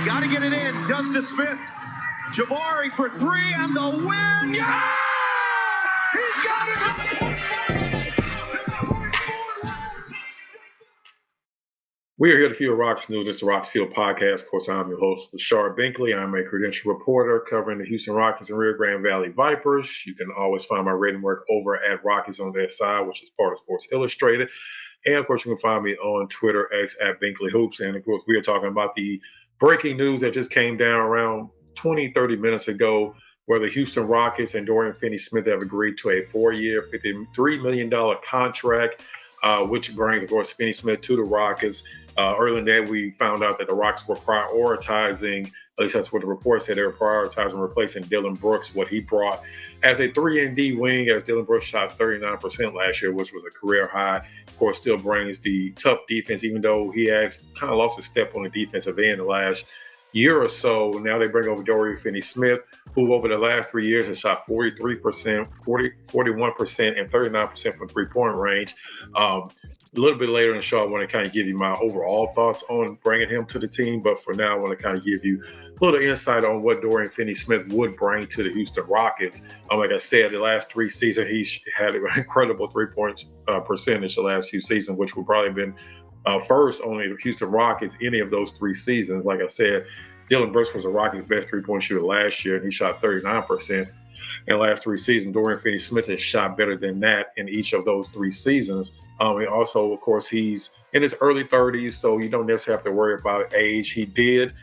Got to get it in. Justice Smith. Jabari for three and the win. Yeah! He got it! We are here to Field Rockets News. It's the Rockets Field Podcast. Of course, I'm your host, Lashard Binkley. I'm a credential reporter covering the Houston Rockets and Rio Grande Valley Vipers. You can always find my written work over at Rockets on Their Side, which is part of Sports Illustrated. And, of course, you can find me on Twitter, X, at Binkley Hoops. And, of course, we are talking about the breaking news that just came down around 20, 30 minutes ago, where the Houston Rockets and Dorian Finney Smith have agreed to a 4-year, $53 million contract, which brings, of course, Finney Smith to the Rockets. Earlier in the day, we found out that the Rockets were prioritizing, at least that's what the report said, they were prioritizing replacing Dillon Brooks, what he brought as a 3-and-D wing, as Dillon Brooks shot 39% last year, which was a career high. Of course, still brings the tough defense, even though he had kind of lost a step on the defensive end the last year or so. Now they bring over Dorian Finney Smith, who over the last 3 years has shot 43%, 41%, and 39% from three-point range. A little bit later in the show, I want to kind of give you my overall thoughts on bringing him to the team. But for now, I want to kind of give you a little insight on what Dorian Finney Smith would bring to the Houston Rockets. Like I said, the last 3 seasons, he's had an incredible three-point percentage the last few seasons, which would probably have been first only the Houston Rockets any of those 3 seasons. Like I said, Dillon Brooks was the Rockets' best three-point shooter last year, and he shot 39%. In the last 3 seasons, Dorian Finney Smith has shot better than that in each of those 3 seasons. And also, of course, he's in his early 30s, so you don't necessarily have to worry about age. He did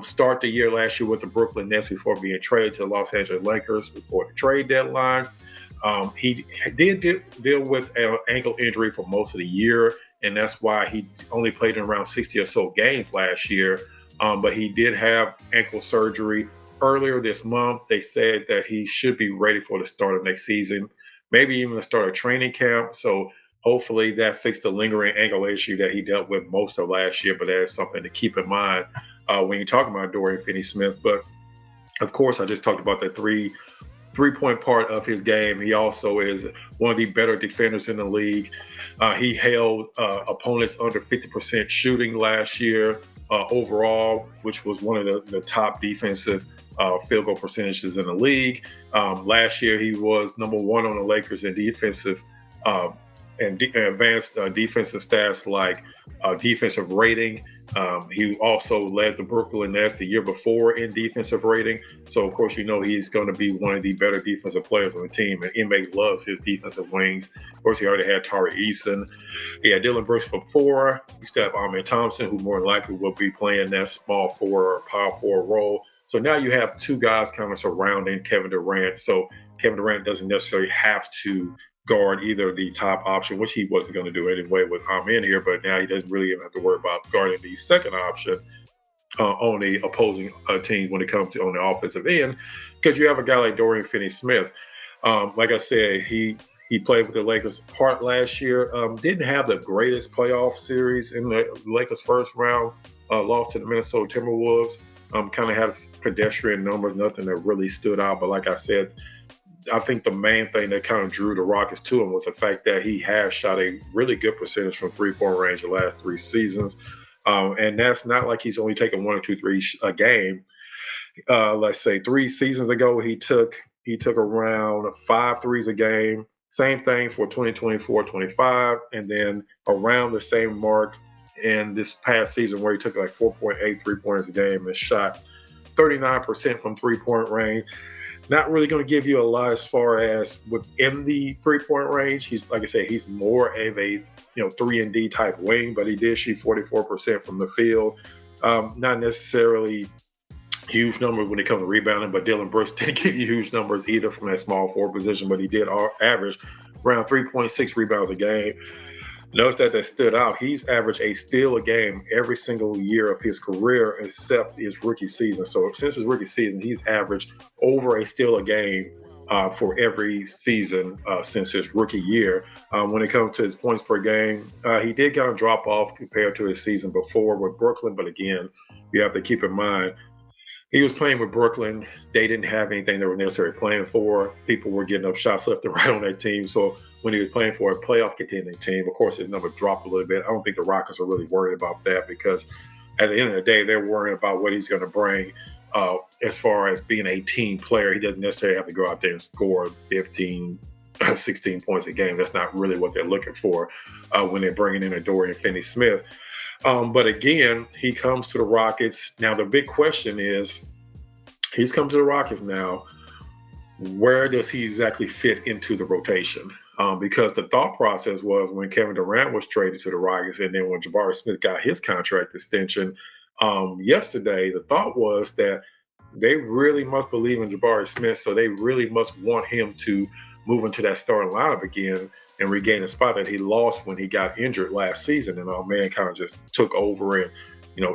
start the year last year with the Brooklyn Nets before being traded to the Los Angeles Lakers before the trade deadline. He did deal with an ankle injury for most of the year, and that's why he only played in around 60 or so games last year. But he did have ankle surgery earlier this month. They said that he should be ready for the start of next season, maybe even the start of training camp. So hopefully that fixed the lingering ankle issue that he dealt with most of last year. But that is something to keep in mind when you're talking about Dorian Finney-Smith. But of course, I just talked about the three-point part of his game. He also is one of the better defenders in the league. He held opponents under 50% shooting last year overall, which was one of the top defensive field goal percentages in the league. Last year, he was number 1 on the Lakers in defensive and advanced defensive stats like defensive rating. He also led the Brooklyn Nets the year before in defensive rating. So, of course, you know he's going to be one of the better defensive players on the team. And Ime loves his defensive wings. Of course, he already had Tari Eason. He had Dillon Brooks for 4. You still have Ahmed Thompson, who more than likely will be playing that small forward or power forward role. So now you have 2 guys kind of surrounding Kevin Durant. So Kevin Durant doesn't necessarily have to guard either the top option, which he wasn't going to do anyway with in here, but now he doesn't really even have to worry about guarding the second option on the opposing team when it comes to on the offensive end, because you have a guy like Dorian Finney-Smith. Like I said, he played with the Lakers part last year. Didn't have the greatest playoff series in the Lakers' first round, lost to the Minnesota Timberwolves. Kind of had pedestrian numbers, nothing that really stood out. But like I said, I think the main thing that kind of drew the Rockets to him was the fact that he has shot a really good percentage from three-point range the last 3 seasons. And that's not like he's only taking 1 or 2 threes a game. Let's say 3 seasons ago, he took around 5 threes a game. Same thing for 2024-25, and then around the same mark in this past season where he took like 4.8 3-pointers a game and shot 39% from three-point range. Not really going to give you a lot as far as within the three-point range. He's, like I said, he's more of a 3-and-D type wing, but he did shoot 44% from the field. Not necessarily huge numbers when it comes to rebounding, but Dillon Brooks didn't give you huge numbers either from that small forward position, but he did average around 3.6 rebounds a game. Notice that stood out. He's averaged a steal a game every single year of his career except his rookie season. So since his rookie season, he's averaged over a steal a game for every season since his rookie year. When it comes to his points per game, he did kind of drop off compared to his season before with Brooklyn. But again, you have to keep in mind, he was playing with Brooklyn. They didn't have anything they were necessarily playing for. People were getting up shots left and right on that team. So when he was playing for a playoff contending team, of course, his number dropped a little bit. I don't think the Rockets are really worried about that because at the end of the day, they're worrying about what he's going to bring as far as being a team player. He doesn't necessarily have to go out there and score 15, 16 points a game. That's not really what they're looking for when they're bringing in a Dorian Finney Smith. But again, he comes to the Rockets. Now, the big question is, he's come to the Rockets now. Where does he exactly fit into the rotation? Because the thought process was when Kevin Durant was traded to the Rockets and then when Jabari Smith got his contract extension yesterday, the thought was that they really must believe in Jabari Smith, so they really must want him to move into that starting lineup again and regain a spot that he lost when he got injured last season. And our man kind of just took over and,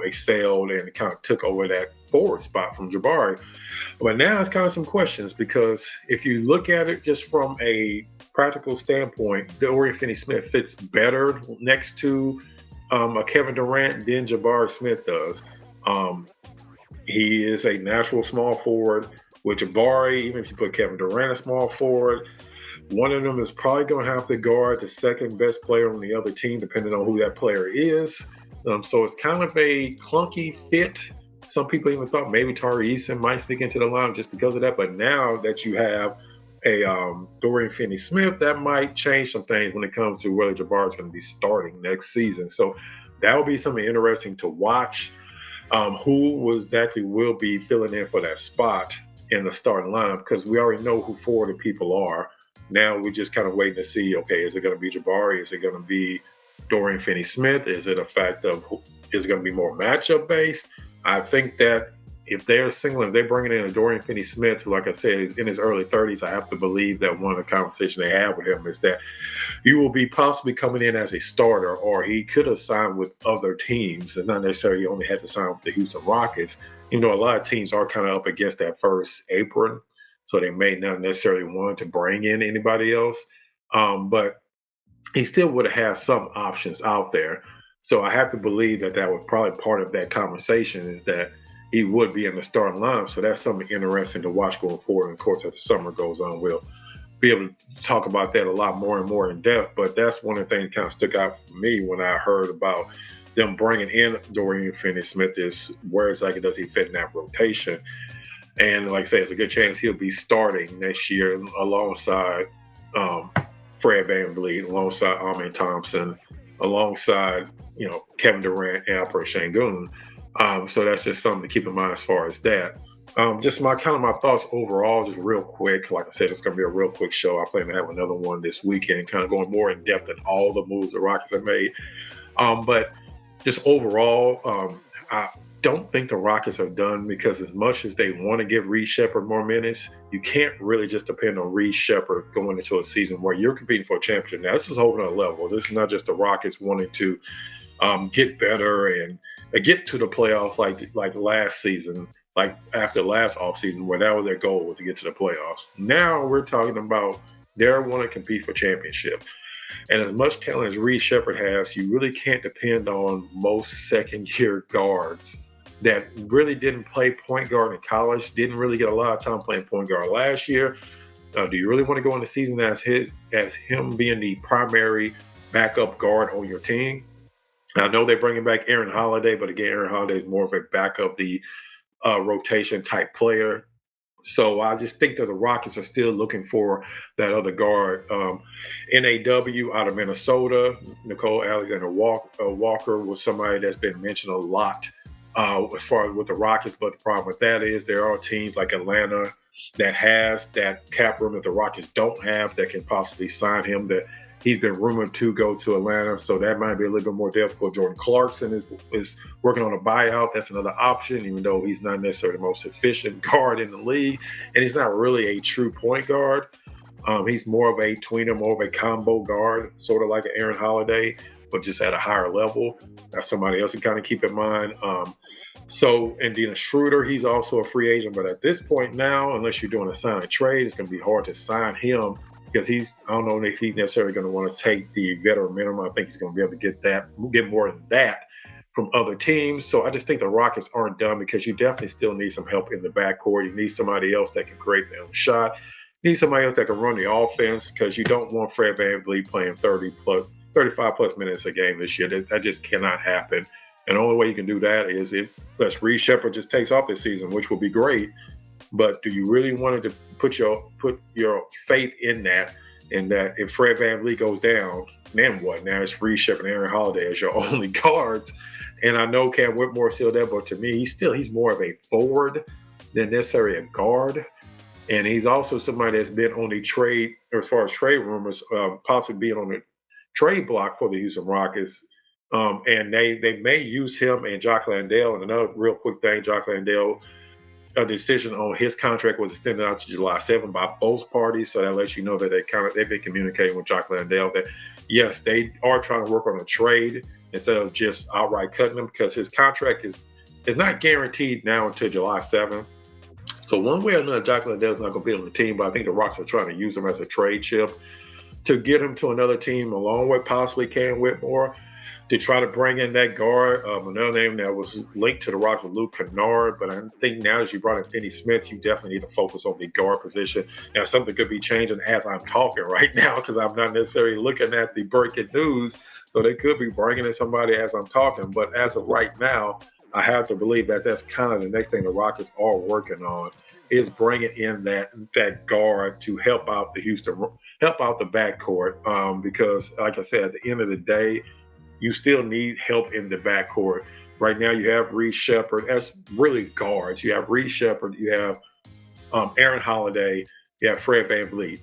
excelled and kind of took over that forward spot from Jabari. But now it's kind of some questions, because if you look at it just from a practical standpoint, Dorian Finney Smith fits better next to a Kevin Durant than Jabari Smith does. He is a natural small forward. With Jabari, even if you put Kevin Durant a small forward, one of them is probably going to have to guard the second best player on the other team, depending on who that player is. So it's kind of a clunky fit. Some people even thought maybe Tari Eason might sneak into the line just because of that. But now that you have a Dorian Finney Smith, that might change some things when it comes to whether Jabari is going to be starting next season. So that will be something interesting to watch. Who exactly will be filling in for that spot in the starting lineup, because we already know who four of the people are. Now we're just kind of waiting to see, okay, is it going to be Jabari? Is it going to be Dorian Finney Smith? Is it a fact of, is it going to be more matchup based? I think that if they're bringing in a Dorian Finney Smith, who, like I said, is in his early 30s, I have to believe that one of the conversations they have with him is that he will be possibly coming in as a starter, or he could have signed with other teams and not necessarily only had to sign with the Houston Rockets. A lot of teams are kind of up against that first apron, so they may not necessarily want to bring in anybody else. But he still would have had some options out there. So I have to believe that that was probably part of that conversation, is that he would be in the starting lineup. So that's something interesting to watch going forward. And of course, as the summer goes on, we'll be able to talk about that a lot more and more in depth. But that's one of the things that kind of stuck out for me when I heard about them bringing in Dorian Finney Smith, is where exactly does he fit in that rotation? And like I say, it's a good chance he'll be starting next year alongside Fred VanVleet, alongside Amen Thompson, alongside Kevin Durant and Alperen Sengun. So that's just something to keep in mind as far as that. Just my thoughts overall, just real quick. Like I said, it's going to be a real quick show. I plan to have another one this weekend, kind of going more in depth in all the moves the Rockets have made. But just overall, I don't think the Rockets are done, because as much as they want to give Reed Sheppard more minutes, you can't really just depend on Reed Sheppard going into a season where you're competing for a championship. Now, this is a whole nother level. This is not just the Rockets wanting to get better and get to the playoffs like last season, like after last offseason, where that was their goal, was to get to the playoffs. Now we're talking about they want to compete for championship. And as much talent as Reed Sheppard has, you really can't depend on most second-year guards that really didn't play point guard in college, didn't really get a lot of time playing point guard last year. Do you really want to go in the season as him being the primary backup guard on your team? I know they're bringing back Aaron Holiday, but again, Aaron Holiday is more of a back of the rotation type player. So I just think that the Rockets are still looking for that other guard. NAW out of Minnesota, Nicole Alexander-Walker was somebody that's been mentioned a lot as far as with the Rockets. But the problem with that is there are teams like Atlanta that has that cap room that the Rockets don't have that can possibly sign him. That he's been rumored to go to Atlanta, so that might be a little bit more difficult. Jordan Clarkson is working on a buyout. That's another option, even though he's not necessarily the most efficient guard in the league, and he's not really a true point guard. He's more of a tweener, more of a combo guard, sort of like an Aaron Holiday, but just at a higher level. That's somebody else to kind of keep in mind. And Dennis Schroeder, he's also a free agent, but at this point now, unless you're doing a sign and trade, it's going to be hard to sign him, because I don't know if he's necessarily going to want to take the veteran minimum. I think he's going to be able to get more than that from other teams. So I just think the Rockets aren't done, because you definitely still need some help in the backcourt. You need somebody else that can create their own shot. You need somebody else that can run the offense, because you don't want Fred VanVleet playing 35 plus minutes a game this year. That just cannot happen. And the only way you can do that is if Reed Shepard just takes off this season, which will be great. But do you really want to put your faith in that? And that if Fred VanVleet goes down, then what? Now it's Reed Shepard and Aaron Holiday as your only guards. And I know Cam Whitmore's still there, but to me, he's more of a forward than necessarily a guard. And he's also somebody that's been on the trade, as far as trade rumors, possibly being on the trade block for the Houston Rockets. And they may use him and Jock Landale. And another real quick thing, Jock Landale, a decision on his contract was extended out to July 7 by both parties. So that lets you know that they've been communicating with Jock Landale that, yes, they are trying to work on a trade instead of just outright cutting him, because his contract is not guaranteed now until July 7. So one way or another, Jock Landale is not going to be on the team, but I think the Rockets are trying to use him as a trade chip to get him to another team, along with possibly Cam Whitmore, to try to bring in that guard. Another name that was linked to the Rockets was Luke Kennard, but I think now as you brought in Finney Smith, you definitely need to focus on the guard position. Now, something could be changing as I'm talking right now, because I'm not necessarily looking at the breaking news, so they could be bringing in somebody as I'm talking. But as of right now, I have to believe that that's kind of the next thing the Rockets are working on, is bringing in that guard to help out the backcourt. Because, like I said, at the end of the day, you still need help in the backcourt. Right now, you have Reed Shepard. That's really guards. You have Reed Shepard. You have Aaron Holiday. You have Fred VanVleet.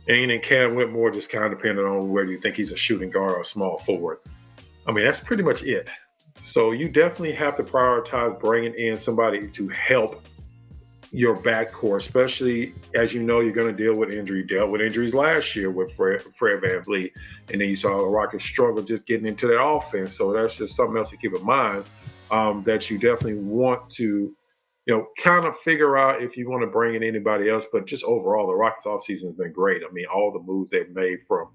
And then Cam Whitmore, just kind of depending on whether you think he's a shooting guard or a small forward. I mean, that's pretty much it. So you definitely have to prioritize bringing in somebody to help your backcourt, especially as you know you're going to deal with injury. Dealt with injuries last year with Fred VanVleet, and then you saw the Rockets struggle just getting into their offense. So that's just something else to keep in mind, that you definitely want to, kind of figure out if you want to bring in anybody else. But just overall, the Rockets offseason has been great. I mean, all the moves they've made, from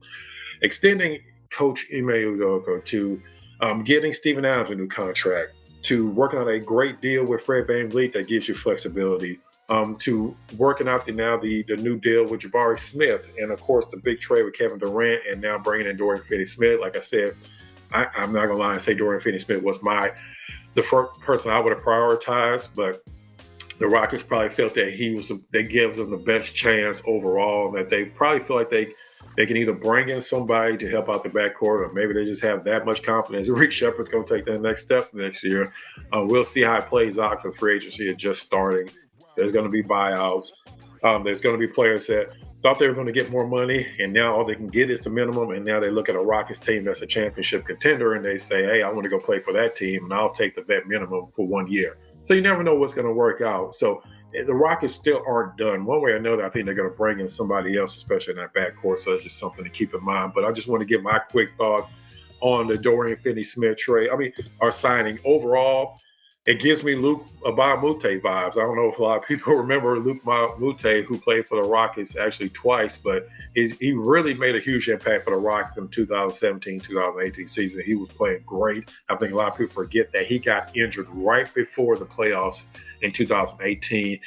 extending Coach Ime Udoka to getting Steven Adams a new contract, to working on a great deal with Fred VanVleet that gives you flexibility, to working out the new deal with Jabari Smith, and of course the big trade with Kevin Durant, and now bringing in Dorian Finney Smith. Like I said, I'm not gonna lie and say Dorian Finney Smith was the first person I would have prioritized, but the Rockets probably felt that that gives them the best chance overall, and that they probably feel like they can either bring in somebody to help out the backcourt, or maybe they just have that much confidence Reed Shepard's going to take that next step next year. We'll see how it plays out, because free agency is just starting. There's going to be buyouts. There's going to be players that thought they were going to get more money, and now all they can get is the minimum. And now they look at a Rockets team that's a championship contender, and they say, hey, I want to go play for that team, and I'll take the vet minimum for 1 year. So you never know what's going to work out. So the Rockets still aren't done. One way or another, I think they're going to bring in somebody else, especially in that backcourt. So it's just something to keep in mind. But I just want to give my quick thoughts on the Dorian Finney Smith trade. Our signing overall, it gives me Luke Mbah-a-Moute vibes. I don't know if a lot of people remember Luke Mbah-a-Moute, who played for the Rockets actually twice, but he really made a huge impact for the Rockets in the 2017-2018 season. He was playing great. I think a lot of people forget that he got injured right before the playoffs in 2018.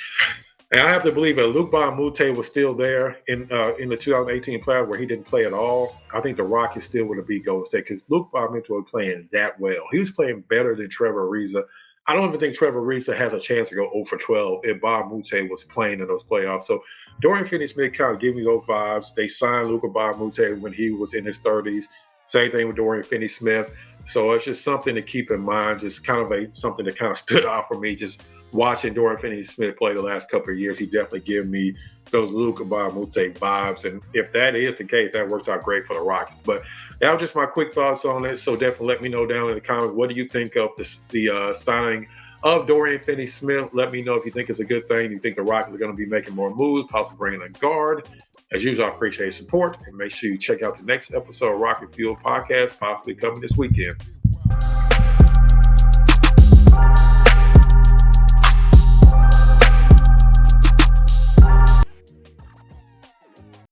And I have to believe that Luke Mbah-a-Moute was still there in the 2018 playoffs, where he didn't play at all. I think the Rockets still would have beat Golden State, because Luke Mbah-a-Moute was playing that well. He was playing better than Trevor Ariza. I don't even think Trevor Ariza has a chance to go 0 for 12 if Mbah-a-Moute was playing in those playoffs. So Dorian Finney Smith kind of gave me those vibes. They signed Luke Mbah-a-Moute when he was in his 30s. Same thing with Dorian Finney Smith. So it's just something to keep in mind, just kind of something that kind of stood out for me, just watching Dorian Finney Smith play the last couple of years. He definitely gave me those Luke Mbah-a-Moute vibes. And if that is the case, that works out great for the Rockets. But that was just my quick thoughts on it. So definitely let me know down in the comments, what do you think of the signing of Dorian Finney Smith? Let me know if you think it's a good thing. You think the Rockets are going to be making more moves, possibly bringing a guard. As usual, I appreciate support. And make sure you check out the next episode of Rocket Fuel Podcast, possibly coming this weekend.